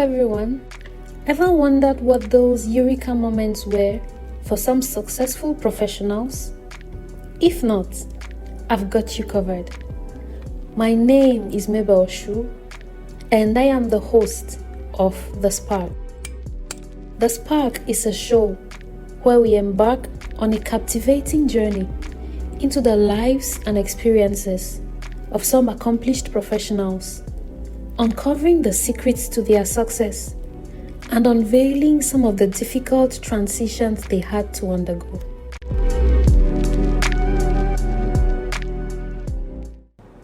everyone. Ever wondered what those eureka moments were for some successful professionals? If not, I've got you covered. My name is Mabel Shu, and I am the host of The Spark. The Spark is a show where we embark on a captivating journey into the lives and experiences of some accomplished professionals, uncovering the secrets to their success and unveiling some of the difficult transitions they had to undergo.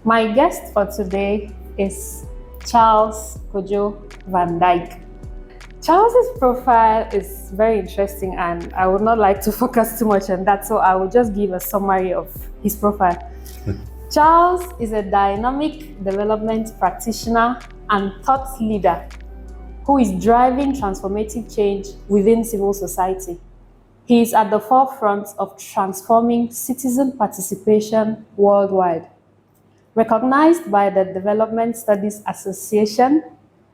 My guest for today is Charles Kojo Vandyck. Charles's profile is very interesting, and I would not like to focus too much on that, so I will just give a summary of his profile. Charles is a dynamic development practitioner and thought leader who is driving transformative change within civil society. He is at the forefront of transforming citizen participation worldwide. Recognized by the Development Studies Association,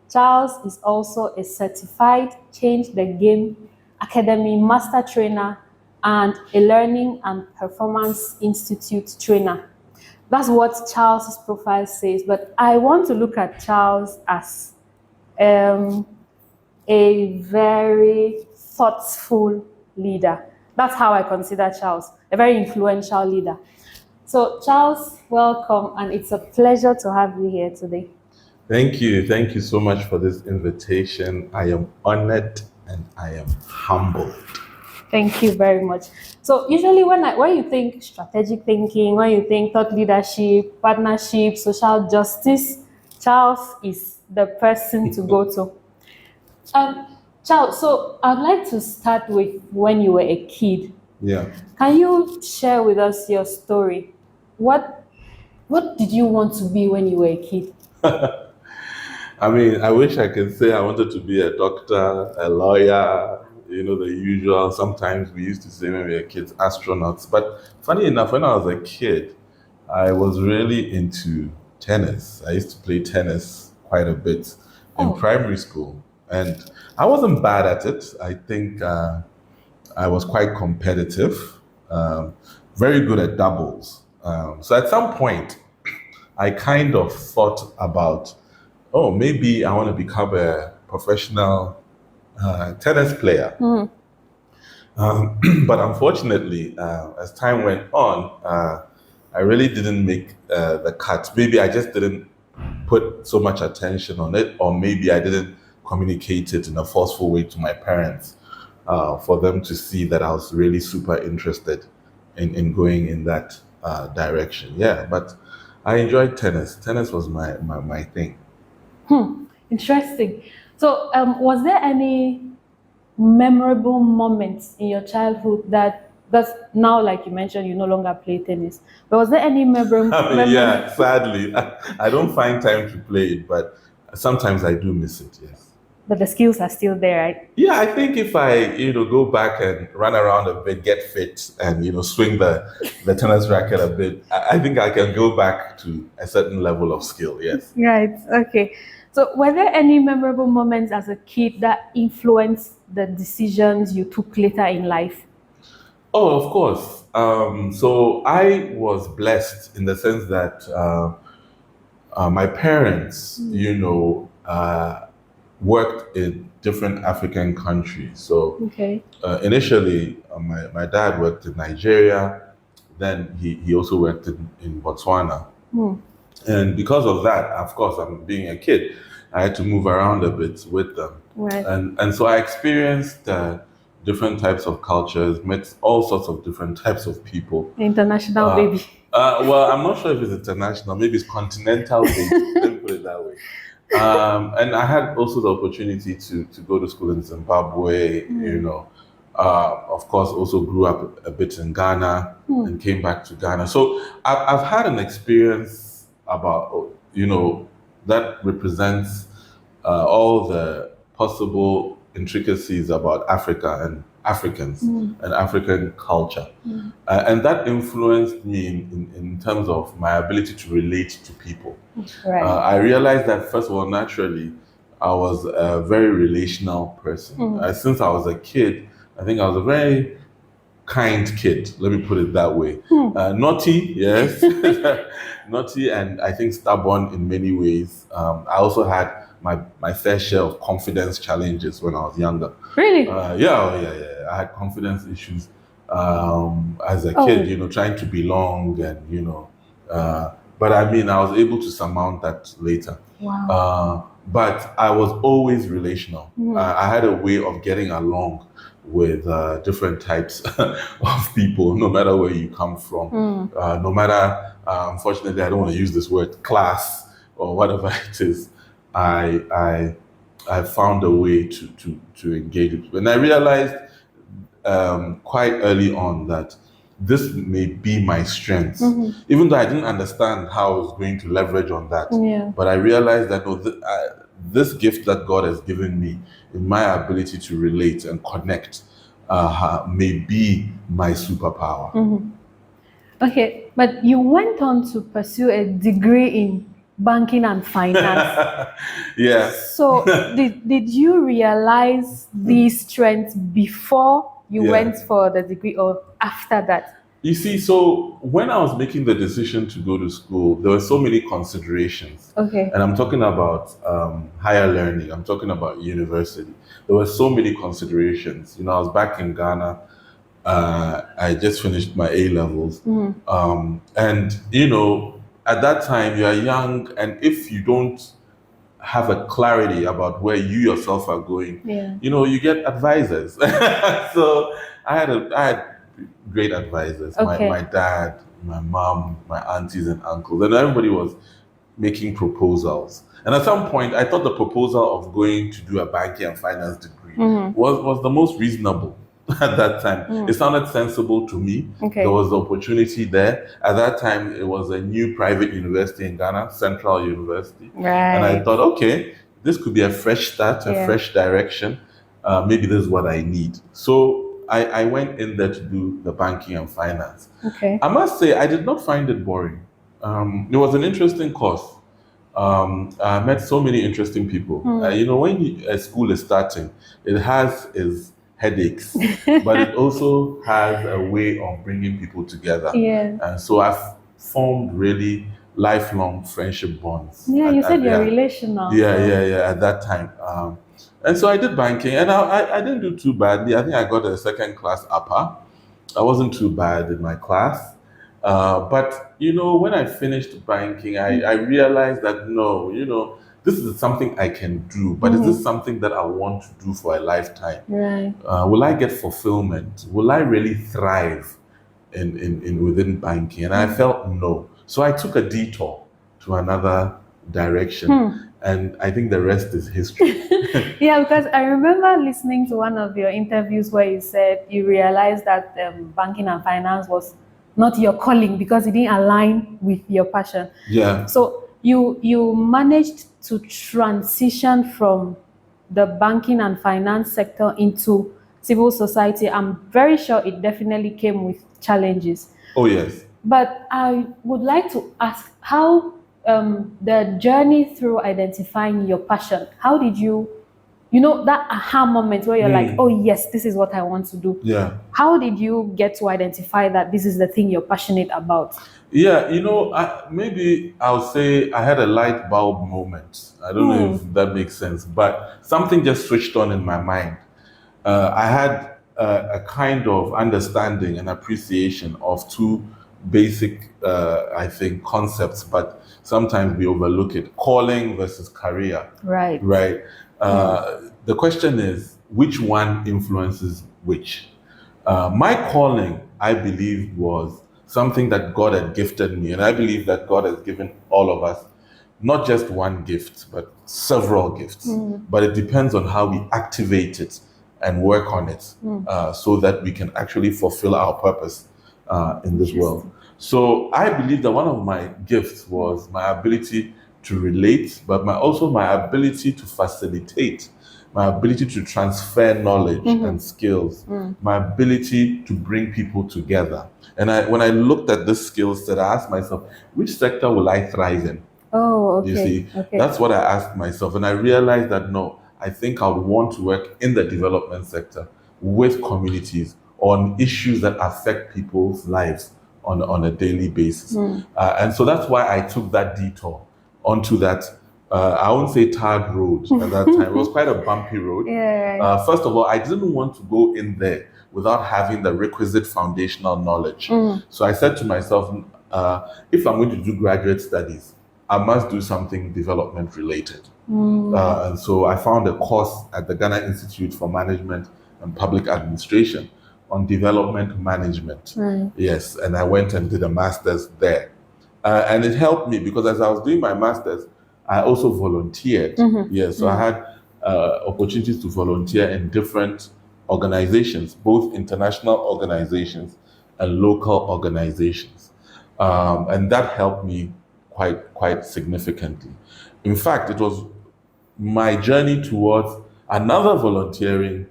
Charles is also a certified Change the Game Academy Master Trainer and a Learning and Performance Institute trainer. That's what Charles's profile says, but I want to look at Charles as a very thoughtful leader. That's how I consider Charles, a very influential leader. So Charles, welcome, and it's a pleasure to have you here today. Thank you. Thank you so much for this invitation. I am honored and I am humbled. Thank you very much. So usually when you think strategic thinking, when you think thought leadership, partnership, social justice, Charles is the person to go to. Charles, so I'd like to start with when you were a kid. Yeah. Can you share with us your story? What did you want to be when you were a kid? I mean, I wish I could say I wanted to be a doctor, a lawyer, the usual. Sometimes we used to say when we were kids, astronauts. But funny enough, when I was a kid, I was really into tennis. I used to play tennis quite a bit in primary school. And I wasn't bad at it. I think I was quite competitive, very good at doubles. So at some point, I kind of thought about, maybe I want to become a professional tennis player. But unfortunately, as time went on, I really didn't make the cut. Maybe I just didn't put so much attention on it, or maybe I didn't communicate it in a forceful way to my parents for them to see that I was really super interested in going in that direction. Yeah, but I enjoyed tennis. Tennis was my thing. Interesting. So was there any memorable moments in your childhood that's now, like you mentioned, you no longer play tennis, but was there any memorable Yeah, sadly, I don't find time to play it, but sometimes I do miss it, yes. But the skills are still there, right? Yeah, I think if I, go back and run around a bit, get fit, and swing the tennis racket a bit, I think I can go back to a certain level of skill. Yes. Right. Okay. So, were there any memorable moments as a kid that influenced the decisions you took later in life? Oh, of course. So I was blessed in the sense that my parents, worked in different African countries. So initially, my dad worked in Nigeria. Then he also worked in Botswana. And because of that, of course, I'm being a kid, I had to move around a bit with them. Right. And so I experienced different types of cultures, met all sorts of different types of people. International baby. Well, I'm not sure if it's international. Maybe it's continental baby. Let me put it that way. And I had also the opportunity to go to school in Zimbabwe, of course, also grew up a bit in Ghana and came back to Ghana. So I've had an experience about, that represents all the possible intricacies about Africa and Africans and African culture. And that influenced me in terms of my ability to relate to people. Right. I realized that, first of all, naturally, I was a very relational person. Since I was a kid, I think I was a very kind kid. Let me put it that way. Naughty, yes, naughty, and I think stubborn in many ways. I also had my fair share of confidence challenges when I was younger. Really? Yeah. I had confidence issues as a Oh. kid. Trying to belong, and but I mean, I was able to surmount that later. Wow. But I was always relational. I had a way of getting along with different types of people, no matter where you come from, no matter, unfortunately, I don't want to use this word, class or whatever it is. I found a way to engage with people. And I realized quite early on that this may be my strength, even though I didn't understand how I was going to leverage on that. Yeah. But I realized that this gift that God has given me in my ability to relate and connect may be my superpower. Okay, but you went on to pursue a degree in banking and finance. Yeah. So did you realize these strengths before you Yeah. went for the degree or after that? You see, so when I was making the decision to go to school, there were so many considerations. Okay. And I'm talking about higher learning. I'm talking about university. There were so many considerations. I was back in Ghana. I just finished my A levels. And, at that time, you are young. And if you don't have a clarity about where you yourself are going, you get advisors. So I had great advisors. Okay. My dad, my mom, my aunties and uncles, and everybody was making proposals. And at some point, I thought the proposal of going to do a banking and finance degree was the most reasonable at that time. It sounded sensible to me. Okay. There was the opportunity there. At that time, it was a new private university in Ghana, Central University. Right. And I thought, okay, this could be a fresh start, a fresh direction. Maybe this is what I need. So I went in there to do the banking and finance. Okay. I must say, I did not find it boring. It was an interesting course. I met so many interesting people. When a school is starting, it has its headaches, but it also has a way of bringing people together. Yeah. And so I've formed really lifelong friendship bonds. Yeah, you said you're relational. Yeah, at that time. And so I did banking, and I didn't do too badly. I think I got a second class upper. I wasn't too bad in my class. But, when I finished banking, I realized that, no, this is something I can do, but is this something that I want to do for a lifetime? Right. Will I get fulfillment? Will I really thrive in within banking? And I felt no. So I took a detour to another direction. And I think the rest is history. Yeah, because I remember listening to one of your interviews where you said you realized that banking and finance was not your calling because it didn't align with your passion. Yeah. So you managed to transition from the banking and finance sector into civil society. I'm very sure it definitely came with challenges. Oh, yes. But I would like to ask how the journey through identifying your passion, how did you, that aha moment where you're like, oh yes, this is what I want to do. Yeah. How did you get to identify that this is the thing you're passionate about? Yeah, maybe I'll say I had a light bulb moment. I don't know if that makes sense, but something just switched on in my mind. I had a kind of understanding and appreciation of two basic, I think, concepts, but sometimes we overlook it: calling versus career. Right. Right. The question is, which one influences which? My calling, I believe, was something that God had gifted me, and I believe that God has given all of us not just one gift, but several gifts. But it depends on how we activate it and work on it, so that we can actually fulfill our purpose in this world. So I believe that one of my gifts was my ability to relate, but also my ability to facilitate, my ability to transfer knowledge and skills, my ability to bring people together. And when I looked at this skill set, I asked myself, which sector will I thrive in? Oh, You okay. see, Okay. that's what I asked myself. And I realized that no, I think I would want to work in the development sector with communities on issues that affect people's lives on a daily basis. And so that's why I took that detour onto that, I won't say tarred road at that time. It was quite a bumpy road. Yeah. First of all, I didn't want to go in there without having the requisite foundational knowledge. So I said to myself, if I'm going to do graduate studies, I must do something development related. And so I found a course at the Ghana Institute for Management and Public Administration on development management. Yes, and I went and did a master's there. And it helped me because as I was doing my master's, I also volunteered. Yes, so I had opportunities to volunteer in different organizations, both international organizations and local organizations. And that helped me quite significantly. In fact, it was my journey towards another volunteering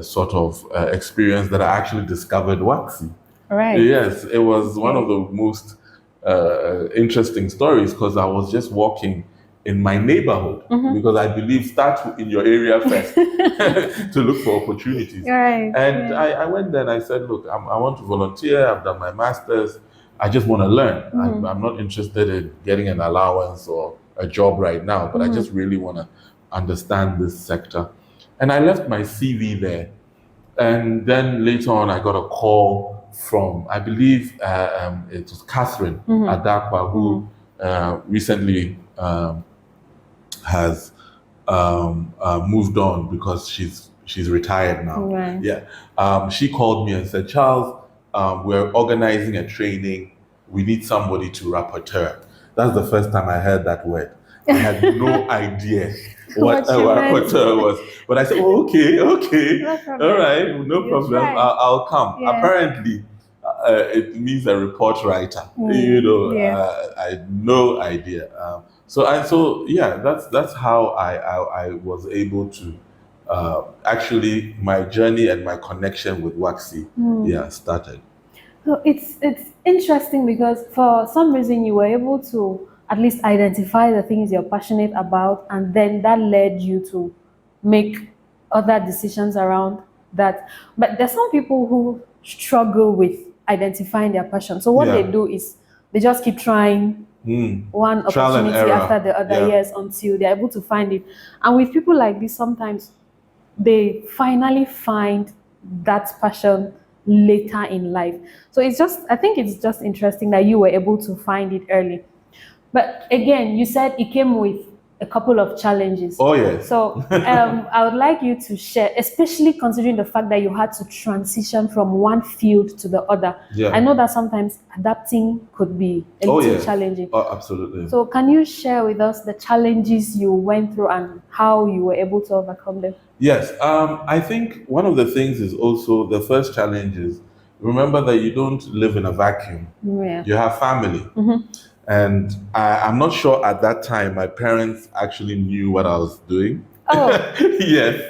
sort of experience that I actually discovered Waxy. Right. Yes, it was one of the most interesting stories because I was just walking in my neighborhood because I believe start in your area first to look for opportunities. Right. And I went there and I said, look, I want to volunteer. I've done my master's. I just want to learn. I'm not interested in getting an allowance or a job right now, but I just really want to understand this sector. And I left my CV there. And then later on, I got a call from, I believe it was Catherine Adakwa, who recently has moved on because she's retired now. Right. Yeah. She called me and said, Charles, we're organizing a training. We need somebody to rapporteur. That's the first time I heard that word. I had no idea what a rapporteur was. But I said, oh, okay. No problem. All right, no problem. I'll come. Yeah. Apparently, it means a report writer. You know, I had no idea. So yeah, that's how I was able to actually my journey and my connection with Waxy started. So it's interesting because for some reason you were able to at least identify the things you're passionate about, and then that led you to make other decisions around that. But there's some people who struggle with identifying their passion. So what they do is they just keep trying one opportunity after the other years until they're able to find it. And with people like this, sometimes they finally find that passion later in life. So I think it's just interesting that you were able to find it early. But again, you said it came with a couple of challenges. Oh, yes. So I would like you to share, especially considering the fact that you had to transition from one field to the other. Yeah. I know that sometimes adapting could be a little challenging. Oh, absolutely. So can you share with us the challenges you went through and how you were able to overcome them? Yes. I think one of the things is also the first challenge is remember that you don't live in a vacuum. Yeah. You have family. And I'm not sure at that time my parents actually knew what I was doing. Oh. Yes.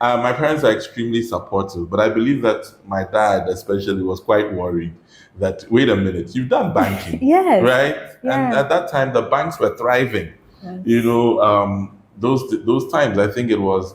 My parents are extremely supportive, but I believe that my dad especially was quite worried that, wait a minute, you've done banking, Yes. right? Yeah. And at that time, the banks were thriving. Yes. You know, those times, I think it was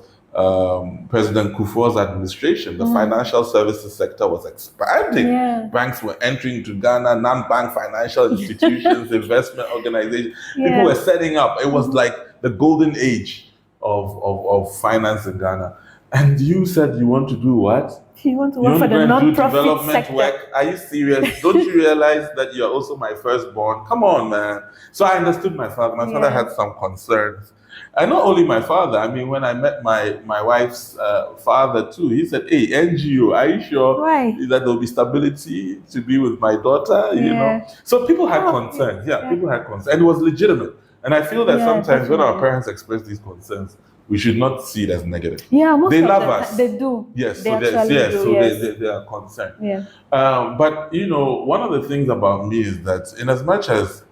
President Kufuor's administration, the financial services sector was expanding. Yeah. Banks were entering into Ghana, non-bank financial institutions, investment organizations. People were setting up. It was like the golden age of finance in Ghana. And you said you want to do what? You want to work for the non-profit sector. Work? Are you serious? Don't you realize that you're also my firstborn? Come on, man. So I understood my father. My father had some concerns. And not only my father, I mean, when I met my wife's father too, he said, hey, NGO, are you sure that there'll be stability to be with my daughter? You know? So people had concerns. Yeah, people had concerns. And it was legitimate. And I feel that sometimes when our parents express these concerns, we should not see it as negative. Yeah, most they of love them, us. They do. Yes, they they are concerned. Yeah. But you know, one of the things about me is that in as much as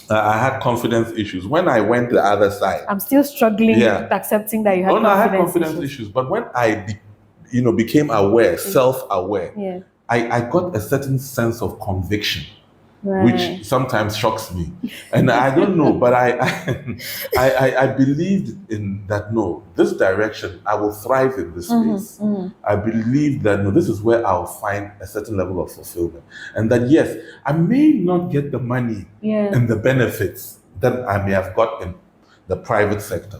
I had confidence issues, when I went the other side, I'm still struggling with accepting that you had I had confidence issues. But when I became aware, self-aware, I got a certain sense of conviction which sometimes shocks me. And I don't know, but I believed in that, no, this direction, I will thrive in this space. I believe that, no, this is where I'll find a certain level of fulfillment. And that, yes, I may not get the money and the benefits that I may have got in the private sector,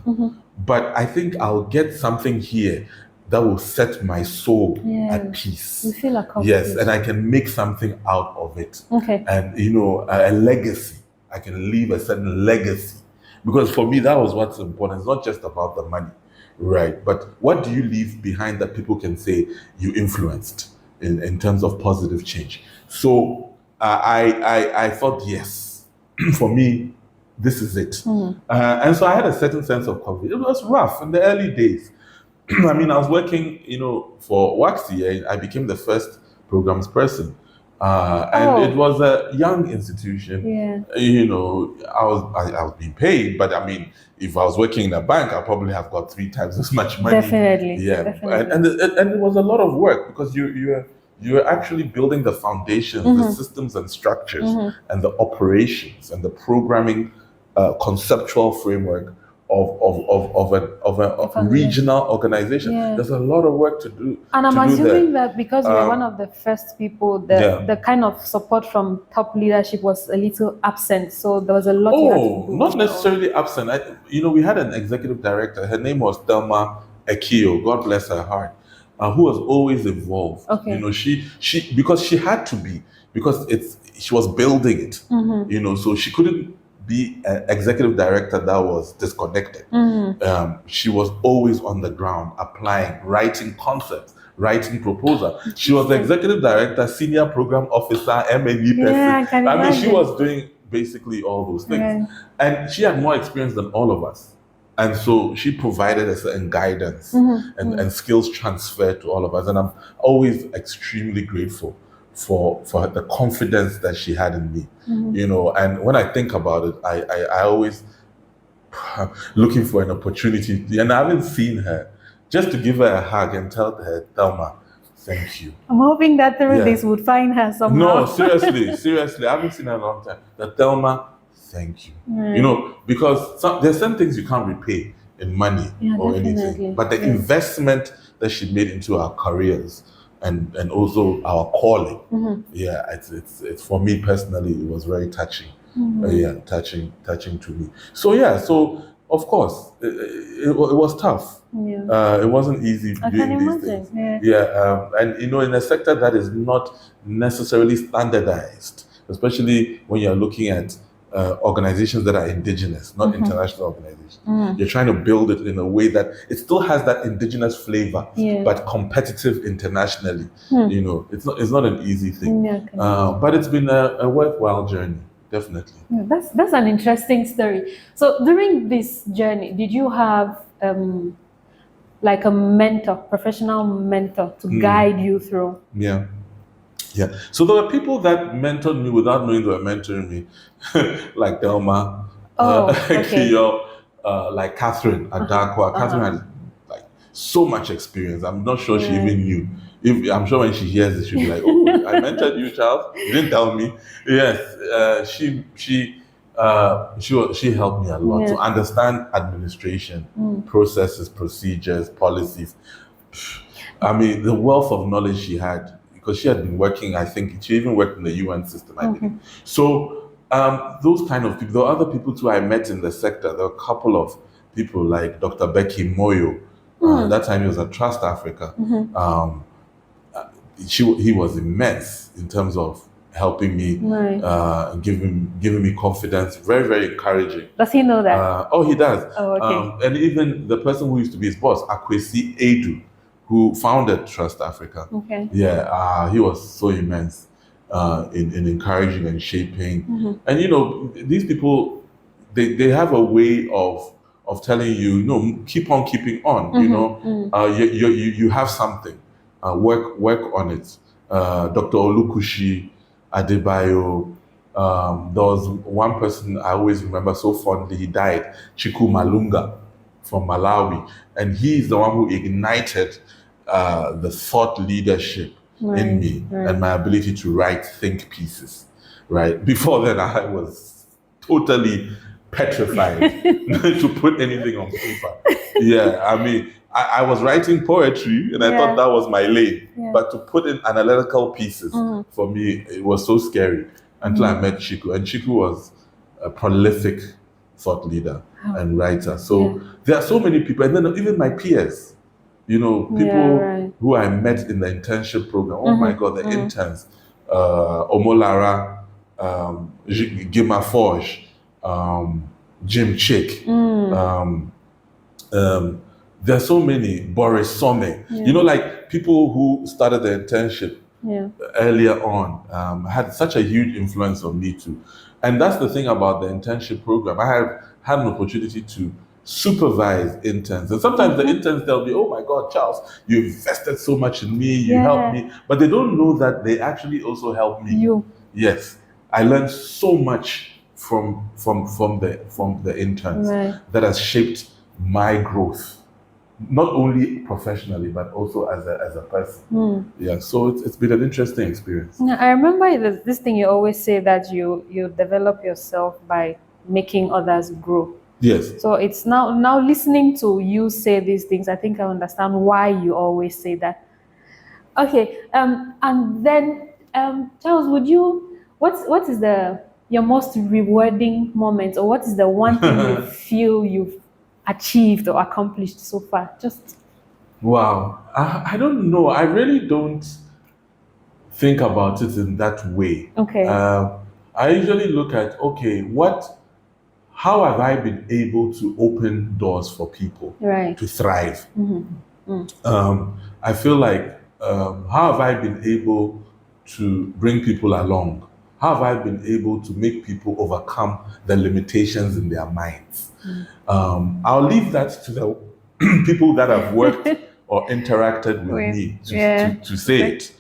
but I think I'll get something here that will set my soul at peace. You feel accomplished. Yes, and I can make something out of it. And, you know, a legacy. I can leave a certain legacy. Because for me, that was what's important. It's not just about the money, right? But what do you leave behind that people can say you influenced in terms of positive change? So I thought, yes, for me, this is it. And so I had a certain sense of confidence. It was rough in the early days. I mean, I was working, you know, for Waxy. I became the first programs person. And it was a young institution. You know, I was being paid, but I mean, if I was working in a bank, I probably have got 3 times as much money. Definitely. Yeah. Definitely. And it was a lot of work because you're actually building the foundations, the systems and structures, and the operations and the programming conceptual framework of a regional organization. There's a lot of work to do. And I'm assuming that because you're one of the first people, the kind of support from top leadership was a little absent. So there was a lot you had to do. Not necessarily absent. You know, we had an executive director. Her name was Thelma Ekio, God bless her heart, who was always involved. You know, she because she had to be, because she was building it. You know, so she couldn't be an executive director that was disconnected. She was always on the ground, applying, writing concepts, writing proposal. She was the executive director, senior program officer, M&E person. I mean, she was doing basically all those things. And she had more experience than all of us. And so she provided us certain guidance and skills transfer to all of us. And I'm always extremely grateful for the confidence that she had in me, you know. And when I think about it, I always looking for an opportunity, and I haven't seen her, just to give her a hug and tell her, Thelma, thank you. I'm hoping that through this would find her somehow. No, seriously, I haven't seen her in a long time. That Thelma, thank you. You know, because there's some things you can't repay in money or anything, but the investment that she made into our careers and also our calling. It's for me personally, it was very touching. Touching to me. So of course, it was tough. It wasn't easy doing these things. And you know, in a sector that is not necessarily standardized, especially when you're looking at organizations that are indigenous, not international organizations. You're trying to build it in a way that it still has that indigenous flavor, but competitive internationally. You know, it's not an easy thing. But it's been a worthwhile journey, definitely. That's an interesting story. So during this journey, did you have like a mentor, professional mentor to guide you through? Yeah. So there were people that mentored me without knowing they were mentoring me, like Thelma, Kiyo, like Catherine Adakwa. Catherine had like so much experience. I'm not sure she even knew. I'm sure when she hears this, she'll be like, "Oh, I mentored you, Charles. You didn't tell me." Yes, she helped me a lot to understand administration, processes, procedures, policies. I mean, the wealth of knowledge she had, because she had been working, I think she even worked in the UN system, I believe. So those kind of people. There were other people too I met in the sector. There were a couple of people like Dr. Becky Moyo. That time he was at Trust Africa. He was immense in terms of helping me, giving me confidence. Very, very encouraging. Does he know that? He does. Oh, okay. And even the person who used to be his boss, Akwesi Edu, who founded Trust Africa. He was so immense in encouraging and shaping. And you know, these people, they have a way of telling you, no, keep on keeping on. You know, you have something. Work on it. Dr. Olukushi Adebayo. There was one person I always remember so fondly. He died, Chiku Malunga from Malawi, and he's the one who ignited the thought leadership in me and my ability to write think pieces. right? Before then, I was totally petrified to put anything on paper. Yeah, I mean, I was writing poetry and I thought that was my lane. Yeah. But to put in analytical pieces, for me, it was so scary until I met Chiku. And Chiku was a prolific thought leader and writer. So there are so many people, and then even my peers, you know, people who I met in the internship program. Oh my God, the interns, Omolara, Gima Forge, Jim Chick. There are so many, Boris Some. You know, like people who started the internship earlier on had such a huge influence on me too. And that's the thing about the internship program. I have had an opportunity to supervise interns. And sometimes the interns, they'll be, oh my God, Charles, you invested so much in me, you helped me. But they don't know that they actually also helped me. Yes. I learned so much from the interns that has shaped my growth. Not only professionally, but also as a person. Yeah, so it's been an interesting experience. Yeah, I remember this thing you always say, that you develop yourself by making others grow. Yes. So it's now listening to you say these things, I think I understand why you always say that. Okay, and then Charles, what is your most rewarding moment, or what is the one thing you feel you've achieved or accomplished so far? Just wow, I don't know. I really don't think about it in that way. Okay. I usually look at, okay, how have I been able to open doors for people to thrive? I feel like, how have I been able to bring people along? How have I been able to make people overcome the limitations in their minds? I'll leave that to the people that have worked or interacted with me to say it.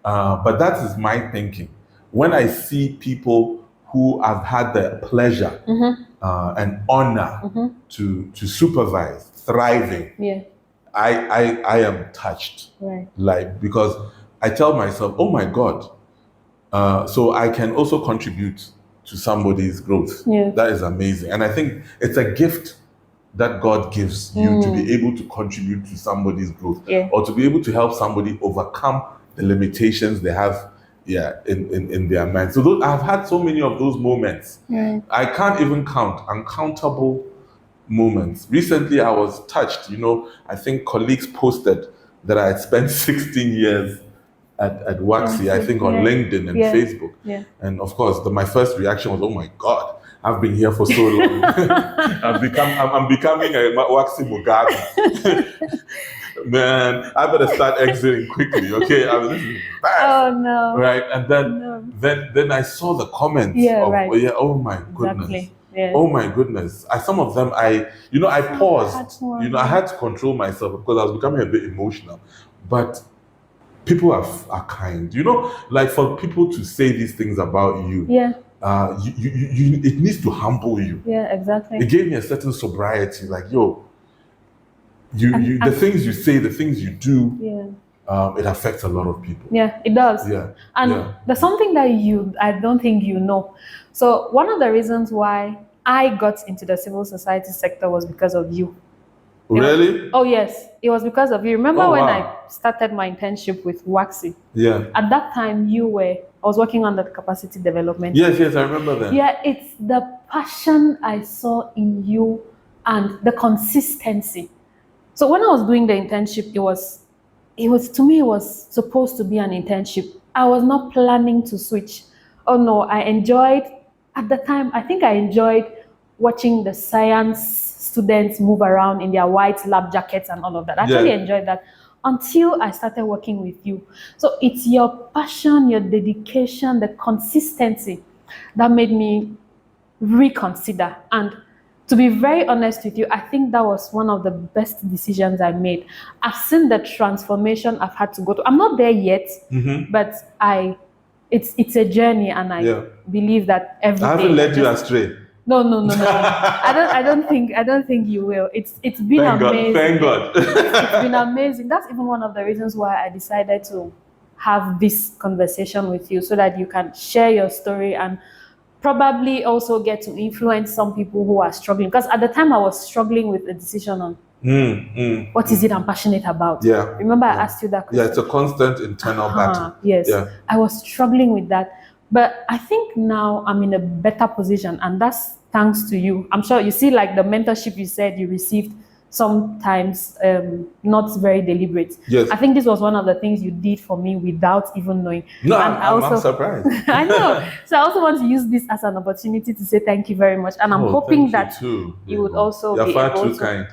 But that is my thinking. When I see people who have had the pleasure and honor to supervise, thriving, I am touched. Like, because I tell myself, oh my God, so I can also contribute to somebody's growth. That is amazing. And I think it's a gift that God gives you to be able to contribute to somebody's growth, or to be able to help somebody overcome the limitations they have in their mind. So I've had so many of those moments. I can't even count, uncountable moments. Recently, I was touched. You know, I think colleagues posted that I had spent 16 years at Waxy, I think on LinkedIn and Facebook. And of course, my first reaction was, oh my God, I've been here for so long. I'm becoming a Waxy Mugabe. Man, I better start exiting quickly, okay? I mean, this is bad. Oh no. Right? And then I saw the comments oh my goodness. Exactly. Oh my goodness. Some of them I paused. I had to control myself because I was becoming a bit emotional. But people are kind. Like for people to say these things about you, it needs to humble you. Yeah, exactly. It gave me a certain sobriety, like, yo, the things you say, the things you do, it affects a lot of people. Yeah, it does. And there's something that I don't think you know. So one of the reasons why I got into the civil society sector was because of you. Really? Oh yes, it was because of you. Remember when I started my internship with Waxy? Yeah. At that time, I was working on the capacity development. Yes, I remember that. Yeah, it's the passion I saw in you and the consistency. So when I was doing the internship, it was to me, it was supposed to be an internship. I was not planning to switch. Oh no, at the time, I think I enjoyed watching the science students move around in their white lab jackets and all of that. I actually enjoyed that until I started working with you. So it's your passion, your dedication, the consistency that made me reconsider. And to be very honest with you, I think that was one of the best decisions I made. I've seen the transformation I've had to go through. I'm not there yet, but it's a journey, and I believe that every day. I haven't led you astray. No. I don't think you will. It's been amazing. Thank God. It's been amazing. That's even one of the reasons why I decided to have this conversation with you so that you can share your story and probably also get to influence some people who are struggling. Because at the time I was struggling with a decision on what is it I'm passionate about. Yeah. Remember I asked you that question? Yeah, it's a constant internal battle. Yes. Yeah. I was struggling with that. But I think now I'm in a better position, and that's thanks to you. I'm sure you see, like the mentorship you said you received, sometimes not very deliberate. Yes. I think this was one of the things you did for me without even knowing. No, And I'm surprised. I know. So I also want to use this as an opportunity to say thank you very much. And I'm hoping that you would also You're be far able too to. kind.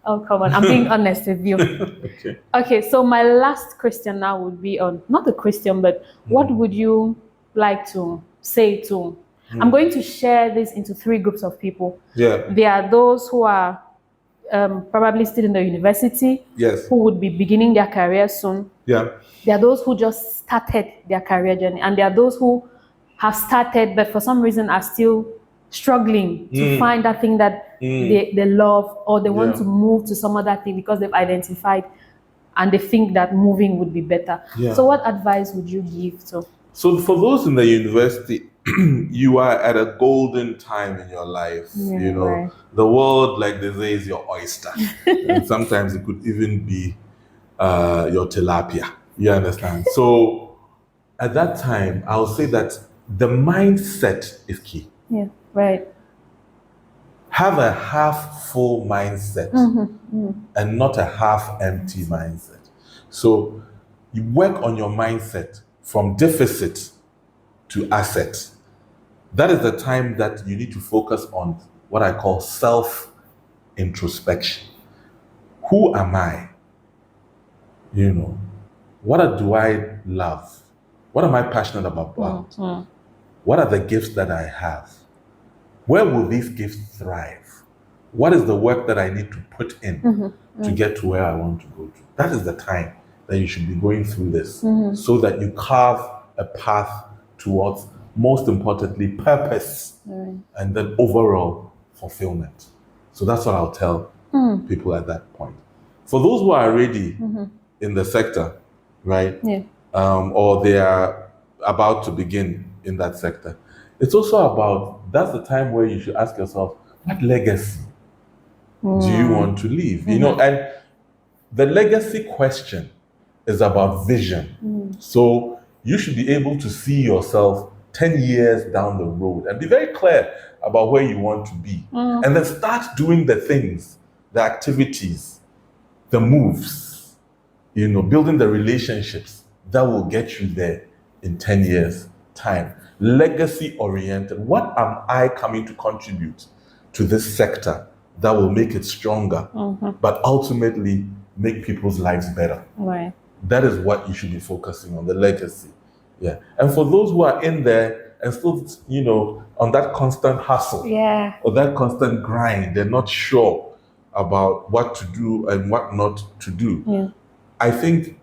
Oh, come on. I'm being honest with you. Okay. Okay, so my last question now would be on, not a question, but what would you like to say to, I'm going to share this into 3 groups of people. Yeah. There are those who are probably still in the university, Yes. who would be beginning their career soon. Yeah. There are those who just started their career journey, and there are those who have started but for some reason are still struggling to find that thing that they love, or they want to move to some other thing because they've identified and they think that moving would be better. Yeah. So what advice would you give to? So for those in the university, you are at a golden time in your life. You know, right. The world, like they say, is your oyster. And sometimes it could even be your tilapia. You understand? So at that time, I'll say that the mindset is key. Yeah, right. Have a half full mindset and not a half empty mindset. So you work on your mindset from deficit to asset. That is the time that you need to focus on what I call self-introspection. Who am I? You know, what do I love? What am I passionate about? What are the gifts that I have? Where will these gifts thrive? What is the work that I need to put in to get to where I want to go to? That is the time that you should be going through this so that you carve a path towards, most importantly, purpose and then overall fulfillment. So that's what I'll tell people at that point. For those who are already in the sector, right? Yeah. Or they are about to begin in that sector, it's also about, that's the time where you should ask yourself, what legacy do you want to leave? You know, and the legacy question is about vision. So you should be able to see yourself 10 years down the road and be very clear about where you want to be. And then start doing the things, the activities, the moves, you know, building the relationships that will get you there in 10 years' time. Legacy oriented. What am I coming to contribute to this sector that will make it stronger, but ultimately make people's lives better? Right. That is what you should be focusing on, the legacy. Yeah. And for those who are in there and still, you know, on that constant hustle, or that constant grind, they're not sure about what to do and what not to do. I think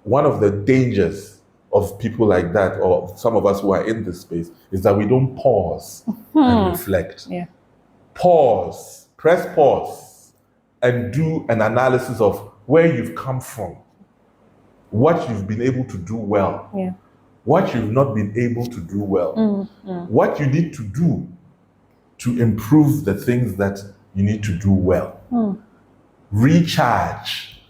one of the dangers of people like that, or some of us who are in this space, is that we don't pause and reflect. Pause, press pause, and do an analysis of where you've come from, what you've been able to do well, what you've not been able to do well, what you need to do to improve the things that you need to do well. Recharge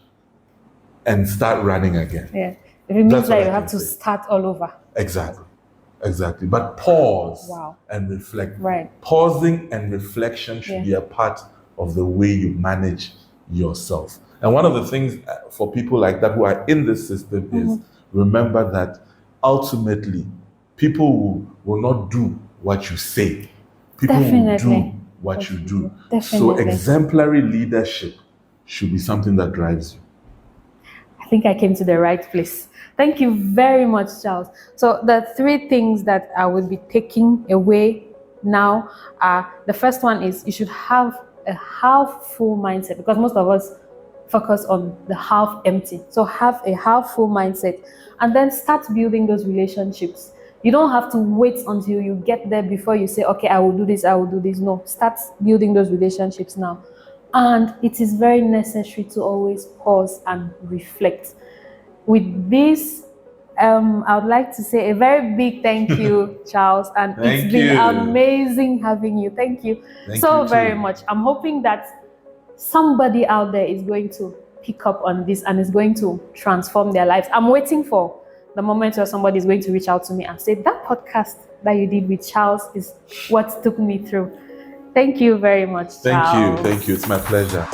and start running again. Yeah. If it means that you have to start all over. Exactly. Exactly. But pause and reflect. Right. Pausing and reflection should be a part of the way you manage yourself. And one of the things for people like that who are in this system is remember that ultimately people will not do what you say. People will do what you do. So exemplary leadership should be something that drives you. I think I came to the right place. Thank you very much, Charles. So the 3 things that I will be taking away now are, the first one is you should have a half full mindset, because most of us focus on the half empty. So have a half full mindset and then start building those relationships. You don't have to wait until you get there before you say, okay, I will do this, I will do this. No, start building those relationships now. And it is very necessary to always pause and reflect. With this I would like to say a very big thank you, Charles, and Thank it's been you. amazing having you. Thank you so you very too. much. I'm hoping that somebody out there is going to pick up on this and is going to transform their lives. I'm waiting for the moment where somebody is going to reach out to me and say, that podcast that you did with Charles is what took me through. Thank you very much, Charles. Thank you. It's my pleasure.